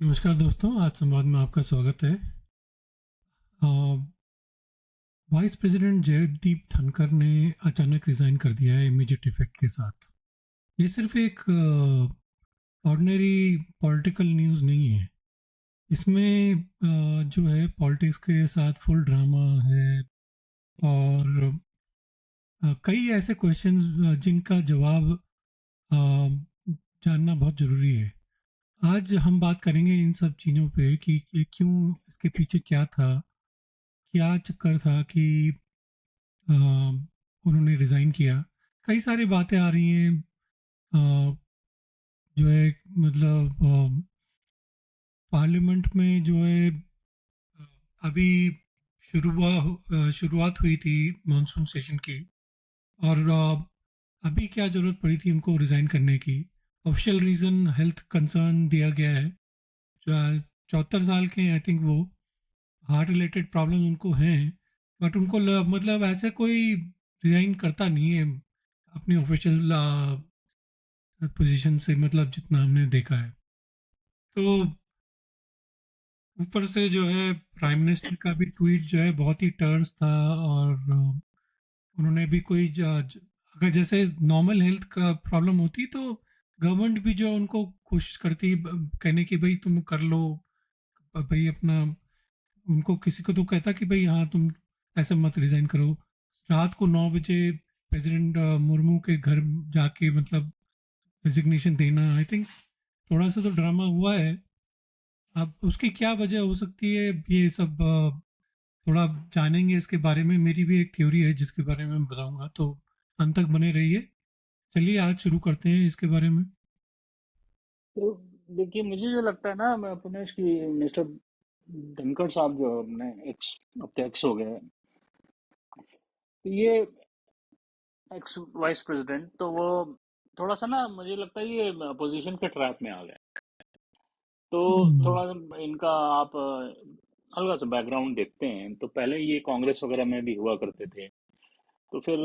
नमस्कार दोस्तों, आज संवाद में आपका स्वागत है। अ, वाइस प्रेसिडेंट जयदीप धनखड़ ने अचानक रिजाइन कर दिया है इमीडिएट इफेक्ट के साथ। ये सिर्फ एक ऑर्डिनरी पॉलिटिकल न्यूज़ नहीं है। इसमें जो है पॉलिटिक्स के साथ फुल ड्रामा है। और कई ऐसे क्वेश्चंस जिनका जवाब अ, जानना बहुत ज़रूरी है। आज हम बात करेंगे इन सब चीज़ों पे कि क्यों, इसके पीछे क्या था, क्या चक्कर था कि उन्होंने रिज़ाइन किया। कई सारी बातें आ रही हैं। अ, जो है मतलब पार्लियामेंट में जो है अभी शुरुआत हुई थी मॉनसून सेशन की। और अभी क्या ज़रूरत पड़ी थी उनको रिज़ाइन करने की। ऑफिशियल रीज़न हेल्थ कंसर्न दिया गया है। 74 साल के आई थिंक वो, हार्ट रिलेटेड प्रॉब्लम उनको हैं। बट उनको मतलब ऐसे कोई रिजाइन करता नहीं है अपनी ऑफिशियल पोजीशन से, मतलब जितना हमने देखा है। तो ऊपर से जो है प्राइम मिनिस्टर का भी ट्वीट जो है बहुत ही टर्स था। और उन्होंने भी कोई अगर जैसे नॉर्मल हेल्थ का प्रॉब्लम होती तो गवर्नमेंट भी जो उनको कोशिश करती कहने की भाई तुम कर लो, भाई अपना। उनको किसी को तो कहता कि भाई हाँ तुम ऐसे मत रिजाइन करो। रात को 9 बजे प्रेसिडेंट मुर्मू के घर जाके मतलब रेजिग्नेशन देना, आई थिंक थोड़ा सा तो ड्रामा हुआ है। अब उसकी क्या वजह हो सकती है, ये सब थोड़ा जानेंगे इसके बारे में। मेरी भी एक थ्योरी है जिसके बारे में मैं बताऊंगा, तो अंत तक बने रहिए। चलिए आज शुरू करते हैं इसके बारे में। तो देखिए, मुझे जो लगता है ना, मैं अपने की मिस्टर धनखड़ साहब जो अपने एक्स, अब तो एक्स हो गए, तो ये एक्स वाइस प्रेसिडेंट, तो वो थोड़ा सा ना, मुझे लगता है ये अपोजिशन के ट्रैप में आ गए। तो हम्म। थोड़ा सा इनका आप हल्का सा बैकग्राउंड देखते हैं तो पहले ये कांग्रेस वगैरह में भी हुआ करते थे। तो फिर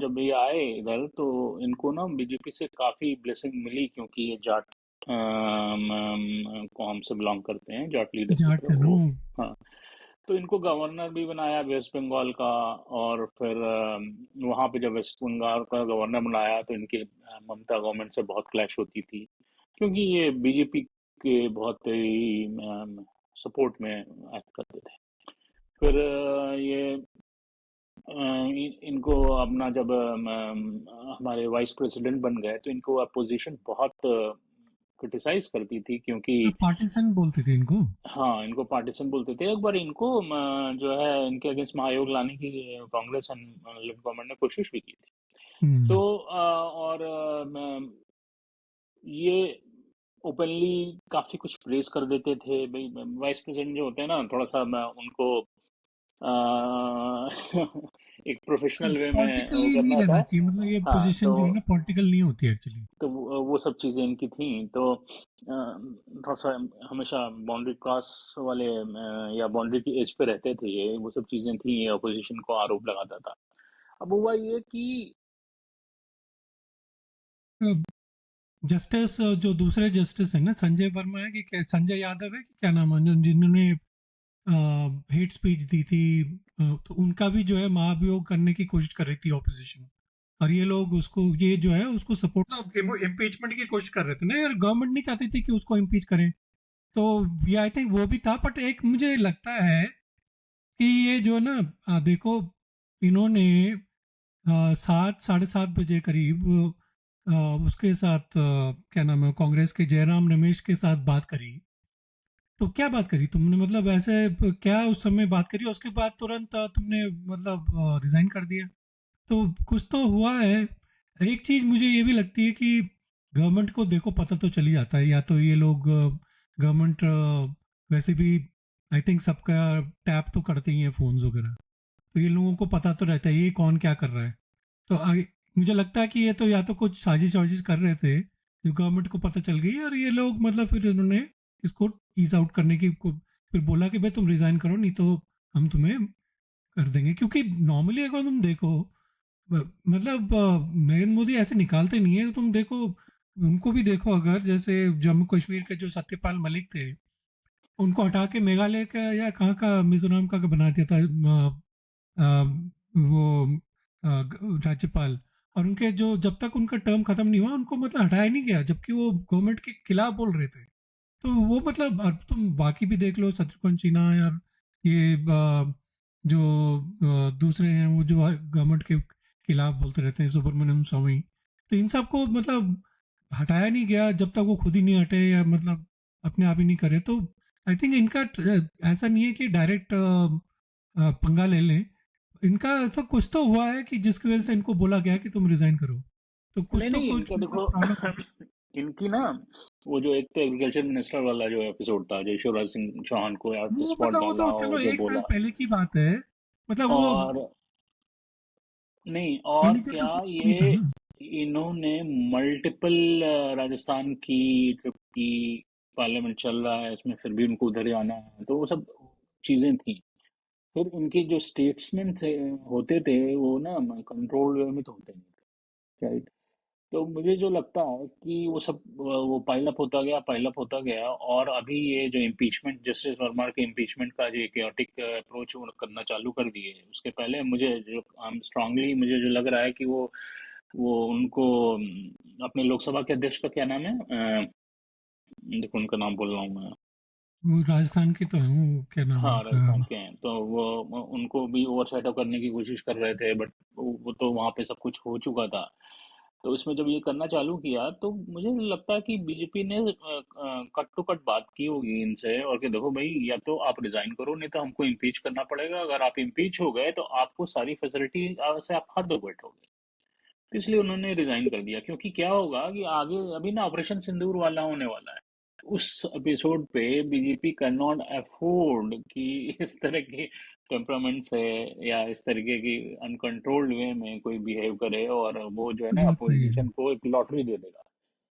जब ये आए इधर तो इनको ना बीजेपी से काफ़ी ब्लेसिंग मिली, क्योंकि ये जाट को हमसे बिलोंग करते हैं, जाट लीडरशिप जाट है थे नो। वो। हाँ, तो इनको गवर्नर भी बनाया वेस्ट बंगाल का। और फिर वहाँ पे जब वेस्ट बंगाल का गवर्नर बनाया तो इनके ममता गवर्नमेंट से बहुत क्लैश होती थी, क्योंकि ये बीजेपी के बहुत ही सपोर्ट में एक्ट करते थे। फिर ये इनको अपना जब हमारे वाइस प्रेसिडेंट बन गए तो इनको अपोजिशन बहुत क्रिटिसाइज करती थी, क्योंकि पार्टीशन बोलते थे इनको। हाँ, इनको पार्टीशन बोलते थे। एक बार इनको जो है इनके अगेंस्ट महायोग लाने की कांग्रेस एंड लेफ्ट गवर्नमेंट ने कोशिश भी की थी। तो हम्म। और ये ओपनली काफी कुछ प्रेज कर देते थे भाई। वाइस प्रेसिडेंट जो होते हैं ना, थोड़ा सा उनको अ, एक प्रोफेशनल वे में वो पॉलिटिकली नहीं करना होता रहना है। चाहिए, मतलब ये हाँ, पोजीशन जो है ना पॉलिटिकल नहीं होती एक्चुअली। तो वो सब चीज़ें इनकी थी। तो थोड़ा सा हमेशा बाउंड्री क्रॉस वाले या बाउंड्री की एज पे रहते थे ये, वो सब चीज़ें थी, ये अपोजिशन को आरोप लगाता था। अब हुआ ये कि जस्टिस जो दूसरे जस्टिस है ना, संजय वर्मा है कि संजय यादव है कि क्या नाम है, जिन्होंने हेट स्पीच दी थी। तो उनका भी जो है महाभियोग करने की कोशिश कर रही थी ऑपोजिशन। और ये लोग उसको, ये जो है उसको सपोर्ट, इम्पीचमेंट की कोशिश कर रहे थे ना यार। गवर्नमेंट नहीं चाहती थी कि उसको इम्पीच करें। तो ये आई थिंक वो भी था। बट एक मुझे लगता है कि ये जो है ना, देखो, इन्होंने 7 साढ़े 7 बजे करीब उसके साथ क्या नाम है, कांग्रेस के जयराम रमेश के साथ बात करी। तो क्या बात करी तुमने, मतलब ऐसे क्या उस समय बात करी, उसके बाद तुरंत तुमने मतलब रिजाइन कर दिया। तो कुछ तो हुआ है। एक चीज मुझे ये भी लगती है कि गवर्नमेंट को देखो पता तो चली जाता है, या तो ये लोग गवर्नमेंट वैसे भी आई थिंक सबका टैप तो करते ही हैं फोन्स वगैरह। तो ये लोगों को पता तो रहता है ये कौन क्या कर रहा है। तो मुझे लगता है कि ये तो या तो कुछ साजिश वाजिश कर रहे थे जो गवर्नमेंट को पता चल गई, और ये लोग मतलब फिर इन्होंने इसको ईज आउट करने की फिर बोला कि भाई तुम रिजाइन करो, नहीं तो हम तुम्हें कर देंगे। क्योंकि नॉर्मली अगर तुम देखो मतलब नरेंद्र मोदी ऐसे निकालते नहीं है। तुम देखो उनको भी देखो, अगर जैसे जम्मू कश्मीर के जो सत्यपाल मलिक थे, उनको हटा के मेघालय का या कहाँ का, मिजोरम का बना दिया था वो राज्यपाल। और उनके जो, जब तक उनका टर्म खत्म नहीं हुआ उनको मतलब हटाया नहीं गया, जबकि वो गवर्नमेंट के खिलाफ बोल रहे थे। तो वो मतलब, अब तुम बाकी भी देख लो, शत्रुघ्न सिन्हा यार, ये जो दूसरे हैं वो जो गवर्नमेंट के खिलाफ बोलते रहते हैं, सुब्रमण्यम स्वामी। तो इन सबको मतलब हटाया नहीं गया जब तक वो खुद ही नहीं हटे, या मतलब अपने आप ही नहीं करे। तो आई थिंक इनका ऐसा नहीं है कि डायरेक्ट पंगा ले लें। इनका तो कुछ तो हुआ है कि जिसकी वजह से इनको बोला गया कि तुम रिजाइन करो। तो कुछ नहीं तो नहीं, कुछ इनका मतलब देखो प्रॉब्लम होगी। इनकी ना, वो जो एक तो एग्रीकल्चर मिनिस्टर वाला जो एपिसोड था, जो शिवराज सिंह चौहान को यार वो स्पॉट मतलब वो डाला तो और चलो जो 1 साल बोला, पहले की बात है। मतलब वो और नहीं, और फर्नीचर तो क्या उसमें नहीं था ये ना। इन्होंने मल्टीपल, राजस्थान की ट्रिप की, पार्लियामेंट चल रहा है इसमें फिर भी उनको उधर जाना है, तो वो सब चीजें थी। फिर इनके जो स्टेट्समैन थे, होते थे वो ना कंट्रोल वे में तो होते नहीं थे, राइट। तो मुझे जो लगता है कि वो सब वो पाइल अप होता गया, पाइल अप होता गया, और अभी ये जो इम्पीचमेंट, जस्टिस वर्मा के इम्पीचमेंट का जो chaotic अप्रोच करना चालू कर दिए, उसके पहले मुझे जो स्ट्रांगली मुझे जो लग रहा है कि वो उनको अपने लोकसभा के अध्यक्ष का क्या नाम है, देखो उनका नाम बोल रहा हूँ मैं। वो राजस्थान के तो है, वो क्या नाम है हाँ, राजस्थान उनका। के हैं, तो वो उनको भी ओवरशैडो करने की कोशिश कर रहे थे, बट वो तो वहाँ पे सब कुछ हो चुका था। तो इसमें जब ये करना चालू किया तो मुझे लगता है कि बीजेपी ने कट टू कट बात की होगी इनसे, और कि देखो भाई, या तो आप रिजाइन करो, नहीं तो हमको इम्पीच करना पड़ेगा। अगर आप इम्पीच हो गए तो आपको सारी फैसिलिटी से आप हद बैठोगे। तो इसलिए उन्होंने रिजाइन कर दिया, क्योंकि क्या होगा कि आगे अभी ना ऑपरेशन सिंदूर वाला होने वाला है। उस एपिसोड पे बीजेपी कैन नॉट अफोर्ड कि इस तरह के टेम्परामेंट से या इस तरीके की अनकंट्रोल्ड वे में कोई बिहेव करे, और वो जो है तो ना बात सही है। अपोजिशन को एक लॉटरी दे देगा।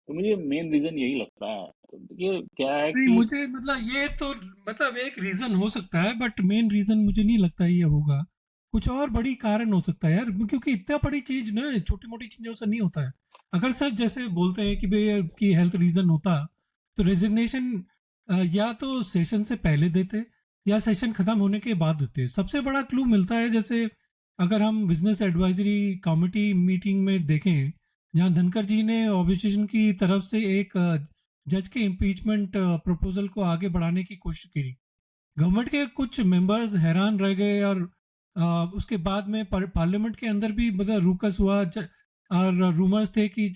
तो मुझे मेन रीजन यही लगता है। तो ये क्या है नहीं, कि मुझे मतलब ये तो मतलब एक रीजन हो सकता है, बट मेन रीजन मुझे नहीं लगता ये होगा। कुछ और बड़ी कारण हो सकता है यार, क्योंकि इतना बड़ी चीज ना छोटी मोटी चीजों से नहीं होता है। अगर सर जैसे बोलते हैं कि भाई की हेल्थ रीजन होता, तो रेजिग्नेशन या तो सेशन से पहले देते या सेशन खत्म होने के बाद देते। सबसे बड़ा क्लू मिलता है, जैसे अगर हम बिजनेस एडवाइजरी कमेटी मीटिंग में देखें, जहां धनखड़ जी ने ऑपोजिशन की तरफ से एक जज के इम्पीचमेंट प्रपोजल को आगे बढ़ाने की कोशिश की। गवर्नमेंट के कुछ मेंबर्स हैरान रह गए, और उसके बाद में पार्लियामेंट के अंदर भी मतलब रूकस हुआ, और रूमर्स थे कि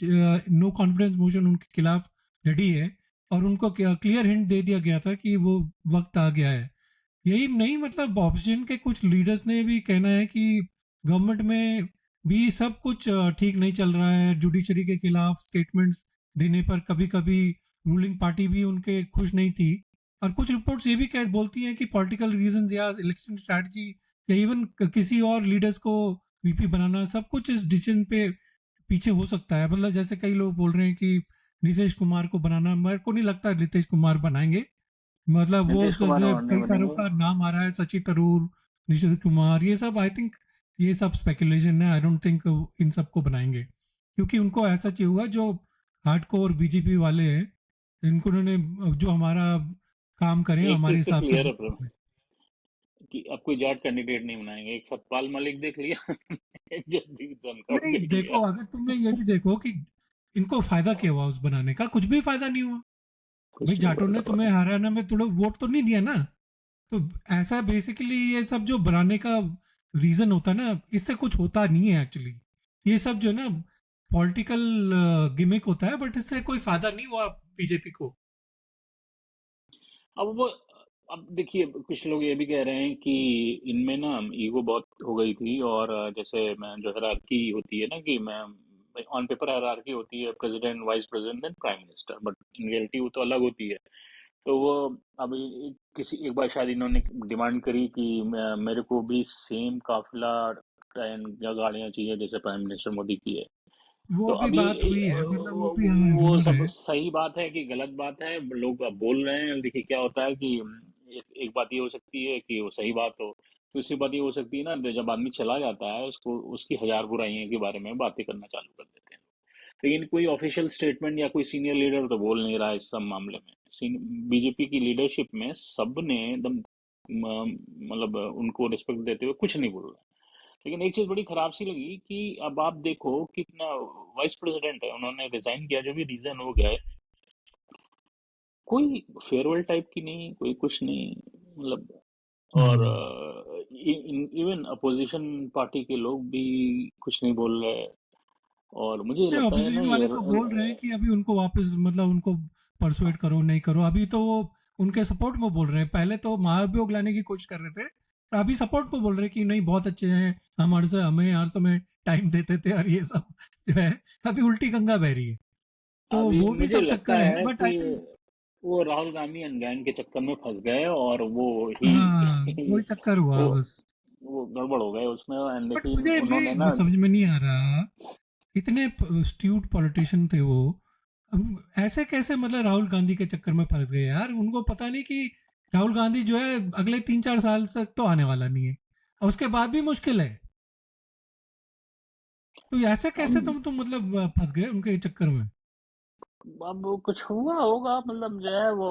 नो कॉन्फिडेंस मोशन उनके खिलाफ रेडी है। और उनको क्लियर हिंट दे दिया गया था कि वो वक्त आ गया है। यही नहीं, मतलब ऑपोजिशन के कुछ लीडर्स ने भी कहना है कि गवर्नमेंट में भी सब कुछ ठीक नहीं चल रहा है। जुडिशरी के खिलाफ स्टेटमेंट्स देने पर कभी कभी रूलिंग पार्टी भी उनके खुश नहीं थी। और कुछ रिपोर्ट्स ये भी कह बोलती हैं कि पॉलिटिकल रीजंस या इलेक्शन स्ट्रैटेजी या इवन किसी और लीडर्स को वीपी बनाना, सब कुछ इस डिसीजन पे पीछे हो सकता है। मतलब जैसे कई लोग बोल रहे हैं कि नीतीश कुमार को बनाना, मेरे को नहीं लगता नीतीश कुमार बनाएंगे। मतलब वो नीतीश कुमार जैसे नहीं कई सारों बनेंगे। का नाम आ रहा है, शशि थरूर, नीतीश कुमार, ये सब आई थिंक ये सब स्पेकुलेशन है। आई डोंट थिंक इन सबको बनाएंगे, क्योंकि उनको ऐसा चाहिए होगा जो हार्डकोर बीजेपी वाले हैं, इनको उन्होंने जो हमारा काम करें एक हमारे चीज तो हिसाब से क्लियर है वो। कि अब कोई जाट कैंडिडेट नहीं बनाएंगे। एक सतपाल मलिक देख लिया, एक जगदीप धनखड़ नहीं, देख देखो, लिया। अगर तुमने ये भी देखो कि इनको फायदा क्या हुआ उस बनाने का, कुछ भी फायदा नहीं हुआ। भाई कुछ नहीं जाटों ने फायदा तुम्हें हुआ। हरियाणा में थोड़ा वोट तो नहीं दिया ना। तो ऐसा बेसिकली ये सब जो बनाने का रीजन होता है ना, इससे कुछ होता नहीं है एक्चुअली। ये सब जो है ना पॉलिटिकल गिमिक होता है, बट इससे कोई फायदा नहीं हुआ बीजेपी को। अब वो, अब देखिए, कुछ लोग ये भी कह रहे हैं कि इनमें ना ईगो बहुत हो गई थी, और जैसे मैं जो हायरार्की होती है ना, कि मैं ऑन पेपर हायरार्की होती है, president, vice president, then prime minister, but in reality वो तो अलग होती है। तो वो अभी किसी एक बार शायद इन्होंने डिमांड करी कि मेरे को भी सेम काफिला ट्रेन या गाड़ियां चाहिए जैसे प्राइम मिनिस्टर मोदी की है। तो वो भी अभी बात हुई है, मतलब वो भी हाँ वो रूमर सब है। सही बात है कि गलत बात है, लोग अब बोल रहे हैं। देखिए क्या होता है कि एक बात ये हो सकती है कि वो सही बात हो, दूसरी बात ये हो सकती है ना, जब आदमी चला जाता है उसको उसकी हजार बुराइयों के बारे में बातें करना चालू कर देते हैं। लेकिन कोई ऑफिशियल स्टेटमेंट या कोई सीनियर लीडर तो बोल नहीं रहा है इस सब मामले में। बीजेपी की लीडरशिप में सब ने एकदम मतलब उनको रिस्पेक्ट देते हुए कुछ नहीं बोल रहा। लेकिन एक चीज बड़ी खराब सी लगी कि अब आप देखो कितना वाइस प्रेसिडेंट है, उन्होंने रिजाइन किया, जो भी रीजन हो गया है, कोई फेयरवेल टाइप की नहीं, कोई कुछ नहीं, मतलब। और हम्म। इवन अपोजिशन पार्टी के लोग भी कुछ नहीं बोल रहे। और मुझे ये नहीं, लगता है ना ऑपोजिशन ये वाले तो बोल रहे हैं कि अभी उनको वापस मतलब उनको परसुएट करो, नहीं करो। अभी तो वो उनके सपोर्ट में बोल रहे हैं, पहले तो महाभियोग लाने की कोशिश कर रहे थे, अभी सपोर्ट में बोल रहे हैं कि नहीं बहुत अच्छे हैं, हमारे से हमें हर समय टाइम देते थे और ये सब जो है अभी उल्टी गंगा बह रही है। तो अभी वो भी मुझे सब लगता चक्कर है, है बट कि आई थिंक वो राहुल गांधी एंड गैंग के चक्कर में फंस गए, और वो ही हाँ वही चक्कर हुआ वो बस। वो गड़बड़ हो गए उसमें। एंड बट लेकिन मुझे उन्होंने भी ना, समझ में नहीं आ रहा, इतने स्ट्यूट पॉलिटिशियन थे वो, अब ऐसे कैसे मतलब राहुल गांधी के चक्कर में फंस गए यार? उनको पता नहीं कि राहुल गांधी जो है अगले 3-4 साल तक तो आने वाला नहीं है, और उसके बाद भी मुश्किल है। तो ऐसे कैसे अब तुम मतलब फंस गए उनके चक्कर में? अब कुछ हुआ होगा, मतलब जो है वो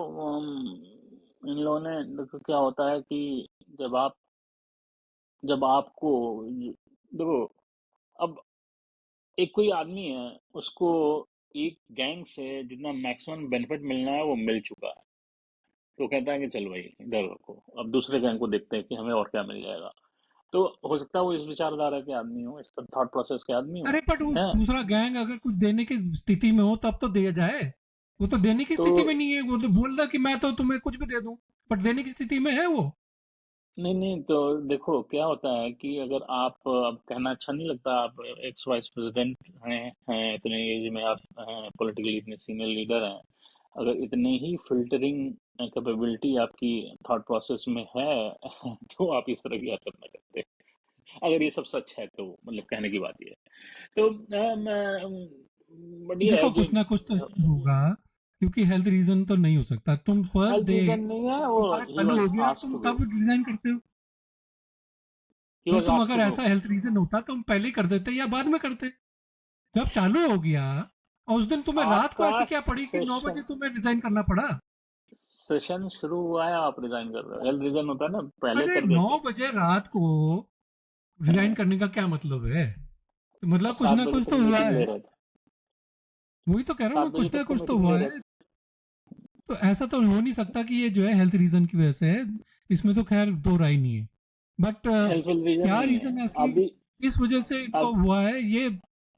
इन लोगों ने, देखो क्या होता है कि जब आप जब आपको देखो, अब एक कोई आदमी है, उसको एक गैंग से जितना मैक्सिमम बेनिफिट मिलना है वो मिल चुका है, तो कहता है कि चल भाई इधर रखो, अब दूसरे गैंग को देखते हैं कि हमें और क्या मिल जाएगा। तो हो सकता है वो इस विचारधारा के आदमी हो, इस थॉट प्रोसेस के आदमी हो। अरे बट उस है दूसरा गैंग अगर कुछ देने की स्थिति में हो तब तो दिया जाए। वो तो देने की तो स्थिति में नहीं है, वो तो बोल रहा कि मैं तो तुम्हें कुछ भी दे दूं, बट देने की स्थिति में है वो। नहीं नहीं, तो देखो क्या होता है कि अगर आप, अब कहना अच्छा नहीं लगता, आप एक्स वाइस प्रेसिडेंट हैं इतने एज में, आप हैं पॉलिटिकली इतने सीनियर लीडर हैं, अगर इतने ही फिल्टरिंग कैपेबिलिटी आपकी थॉट प्रोसेस में है तो आप इस तरह की हरकत ना करते, अगर ये सब सच है तो, मतलब कहने की बात ये है। तो बढ़िया है देखो जो कुछ ना कुछ तो इसमें होगा, क्योंकि हेल्थ रीजन तो नहीं हो सकता। तुम फर्स्ट हेल्थ डे रीजन नहीं है, वो तुम्हारा ही चालू वाज हो गया और आस्क्ड तुम टू गो, तब रिजाइन करते हो? ही भाई वाज तुम आस्क्ड अगर टू गो। ऐसा हेल्थ रीजन होता तो तुम पहले ही कर देते या बाद में करते? जब चालू हो गया, और उस दिन तुम्हें रात को आपका ऐसी क्या पड़ी कि 9 बजे सेशन तुम्हें रिजाइन करना पड़ा? सेशन शुरू हुआ है, आप रिजाइन कर रहे हो, हेल्थ रीजन होता है ना, पहले अरे कर नौ देते। बजे रात को रिजाइन करने का क्या मतलब है? तो मतलब कुछ सात ना बजे कुछ तक तो हुआ मीटिंग ले है। रहे थे, वही तो कह रहा हूँ सात मैं, बजे कुछ ना तक तो कुछ तो मीटिंग ले हुआ रहे है। थे। तो ऐसा तो हो नहीं सकता कि ये जो है हेल्थ रीजन की वजह से है। इसमें तो खैर दो राय नहीं है, बट हेल्थ रीजन क्या नहीं है रीजन असली अभी। किस वजह से इनको अब हुआ है ये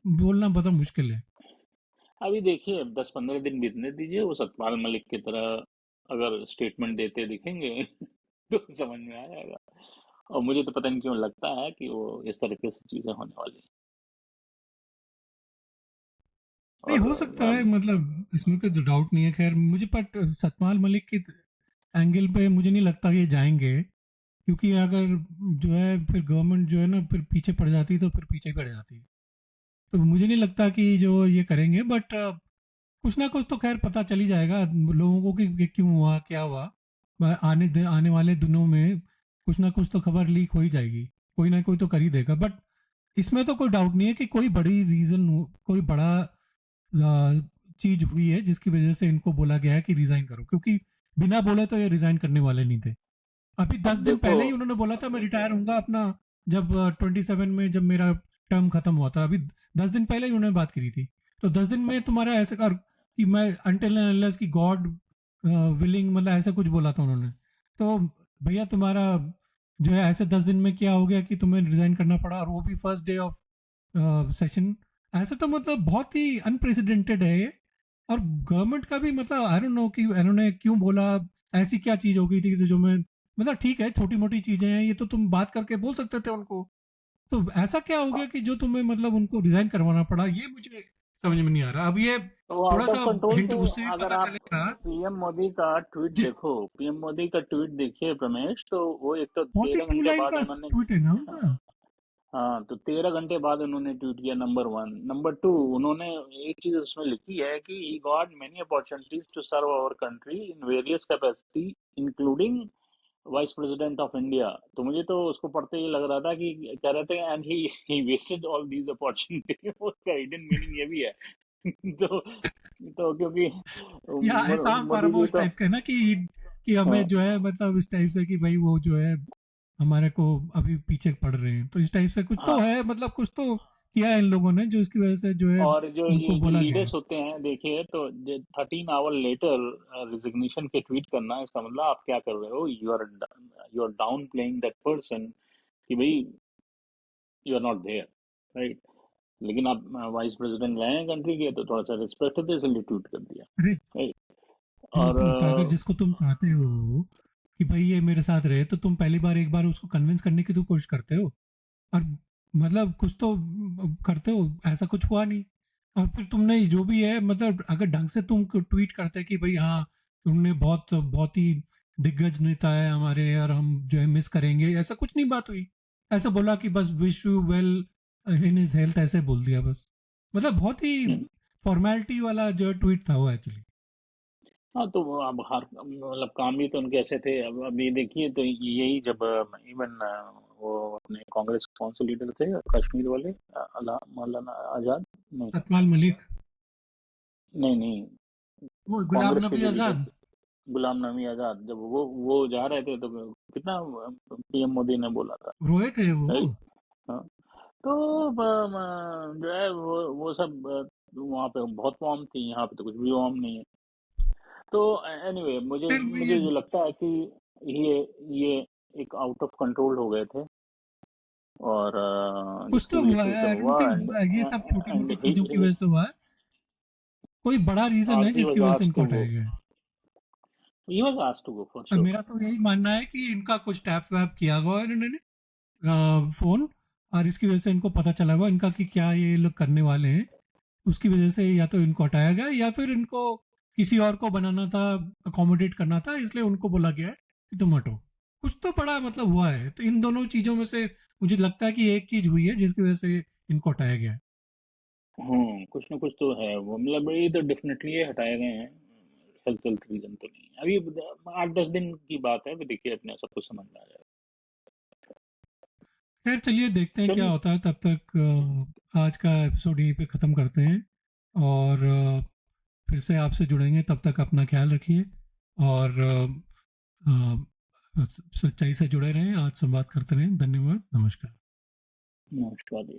बोलना बहुत मुश्किल है। अभी देखिए, 10-15 दिन बीतने दीजिए, वो सतपाल मलिक की तरह अगर स्टेटमेंट देते दिखेंगे तो समझ में आ जाएगा। और मुझे तो पता नहीं क्यों लगता है कि वो इस तरीके से चीजें होने वाली हैं। नहीं, और हो सकता है, मतलब इसमें कोई डाउट नहीं है खैर मुझे, बट सतपाल मलिक के एंगल पे मुझे नहीं लगता कि ये जाएंगे, क्योंकि अगर जो है फिर गवर्नमेंट जो है ना फिर पीछे पड़ जाती तो फिर पीछे पड़ जाती। तो मुझे नहीं लगता कि जो ये करेंगे, बट कुछ ना कुछ तो खैर पता चल ही जाएगा लोगों को कि क्यों हुआ क्या हुआ। आने वाले दिनों में कुछ ना कुछ तो खबर लीक हो ही जाएगी, कोई ना कोई तो कर ही देगा। बट इसमें तो कोई डाउट नहीं है कि कोई बड़ी रीजन, कोई बड़ा चीज हुई है जिसकी वजह से इनको बोला गया है कि रिजाइन करो, क्योंकि बिना बोले तो ये रिजाइन करने वाले नहीं थे। अभी दस अब दिन देखो, पहले ही उन्होंने बोला था मैं रिटायर होऊंगा अपना, जब 27 में जब मेरा टर्म खत्म हुआ था। अभी 10 दिन पहले ही उन्होंने बात करी थी। तो 10 दिन में तुम्हारा ऐसे कर कि मैं अनटिल अनलेस की गॉड विलिंग, मतलब ऐसा कुछ बोला था उन्होंने। तो भैया तुम्हारा जो है ऐसे 10 दिन में क्या हो गया कि तुम्हें रिजाइन करना पड़ा, और वो भी फर्स्ट डे ऑफ सेशन? ऐसे तो मतलब बहुत ही अनप्रेसिडेंटेड है ये। और गवर्नमेंट का भी मतलब आई डोंट नो कि इन्होंने क्यों बोला, ऐसी क्या चीज हो गई थी कि जो मैं, मतलब ठीक है छोटी मोटी चीजें हैं ये तो तुम बात करके बोल सकते थे उनको। तो ऐसा क्या हो गया कि जो तुम्हें मतलब उनको रिजाइन करवाना पड़ा, ये मुझे समझ में नहीं आ रहा। अब ये वो थोड़ा आउट ऑफ सा कंट्रोल हिंट थे। उससे भी अगर पता आप चलेगा। पीएम मोदी का ट्वीट जी, देखो, पीएम मोदी का ट्वीट देखिए प्रमेश, तो वो एक तो बहुत ही 13 घंटे 2 लाइन बाद का उन्होंने, ट्वीट है ना हाँ, उनका। हाँ, तो 13 घंटे बाद उन्होंने ट्वीट किया, नंबर वन। नंबर टू, उन्होंने एक चीज उसमें लिखी है कि he got many opportunities to serve our country in various capacity including vice president of India. तो मुझे तो उसको पढ़ते ही लग रहा था कि कह रहे थे and he wasted all these opportunity. उसका हिडन मीनिंग ये भी है तो क्योंकि या एहसान मोदी जी फरामोश तो टाइप का ना कि हमें हाँ, जो है मतलब इस टाइप से कि भाई वो जो है हमारे को अभी पीछे पड़ रहे हैं, तो इस टाइप से कुछ तो हाँ, है, मतलब कुछ तो किया है इन लोगों ने जो इसकी वजह से जो है और जो उनको ये जो बोला गया है। लीडर्स होते हैं देखिए तो 13 आवर लेटर रिजिग्नेशन के ट्वीट करना, इसका मतलब आप क्या कर रहे हो, you are down playing that person, कि भाई you are not there, right. लेकिन आप वाइस प्रेसिडेंट रहे हैं कंट्री के, तो थोड़ा सा रिस्पेक्ट थे इसलिए ट्वीट कर दिया, अरे राइट। जो और अगर जिसको तुम चाहते हो कि भाई ये मेरे साथ रहे, तो तुम पहली बार एक बार उसको कन्विंस करने की तो कोशिश करते हो, और मतलब कुछ तो करते हो, ऐसा कुछ हुआ नहीं। और फिर तुमने जो भी है, मतलब अगर ढंग से तुम ट्वीट करते कि भाई हाँ तुमने बहुत बहुत ही दिग्गज नेता है हमारे और हम जो है मिस करेंगे, ऐसा कुछ नहीं बात हुई। ऐसा बोला कि बस wish you well in his health, ऐसे बोल दिया बस। मतलब बहुत ही फॉर्मेलिटी वाला जो ट्वीट था वो एक्चुअली। हाँ, तो वो अब हर मतलब काम भी तो उनके ऐसे थे। अब अभी देखिए तो यही जब इवन वो अपने कांग्रेस कौन से लीडर थे कश्मीर वाले, अला मौलाना आजाद, नहीं, सतपाल मलिक, नहीं, नहीं, वो गुलाम कांग्रेस के नबी जो लीडर आजाद। थे, गुलाम नबी आजाद, जब वो जा रहे थे तो कितना पीएम मोदी ने बोला था, रोए थे वो। राइट। हाँ, तो जो है वो सब वहाँ पे बहुत वार्म थी, यहाँ पे तो कुछ भी वार्म नहीं है। तो एनीवे मुझे फिर वो ये मुझे जो लगता है कि ये ये एक आउट ऑफ कंट्रोल हो गए थे, और कुछ जिसकी तो वजह हुआ से ये है, सब आई डोंट हुआ। थिंक एंड ये सब छोटी एंड मोटी चीजों की वजह से हुआ है। कोई बड़ा रीजन है ही जिसकी वाज वजह से आस्क्ड इनको टू हटाया गो, गया है। He was asked to go for अब श्योर। मेरा तो यही मानना है कि इनका कुछ टैप वैप किया हुआ है इन्होंने फोन, और इसकी वजह से इनको पता चला हुआ इनका कि क्या ये लोग करने वाले हैं। उसकी वजह से या तो इनको हटाया गया या फिर इनको किसी और को बनाना था, अकोमोडेट करना था, इसलिए उनको बोला गया है कि तुम हटो। कुछ तो बड़ा मतलब हुआ है, तो इन दोनों चीजों में से मुझे लगता है कि एक चीज हुई है जिसकी वजह से इनको हटाया गया है। कुछ ना कुछ तो है वो, मतलब ये तो डेफिनेटली हटाए गए हैं। हेल्थ हेल्थ रीजन तो नहीं है। अभी 8-10 दिन की बात है, अभी देखिए अपने सब कुछ समझ में आ जाएगा। खैर चलिए देखते हैं क्या चलिए, होता है, तब तक आज का एपिसोड यहीं पे ख़त्म करते हैं। और फिर से आपसे जुड़ेंगे, तब तक अपना ख्याल रखिए। और सच्चाई से जुड़े रहें, आज संवाद करते रहें। धन्यवाद, नमस्कार। नमस्कार।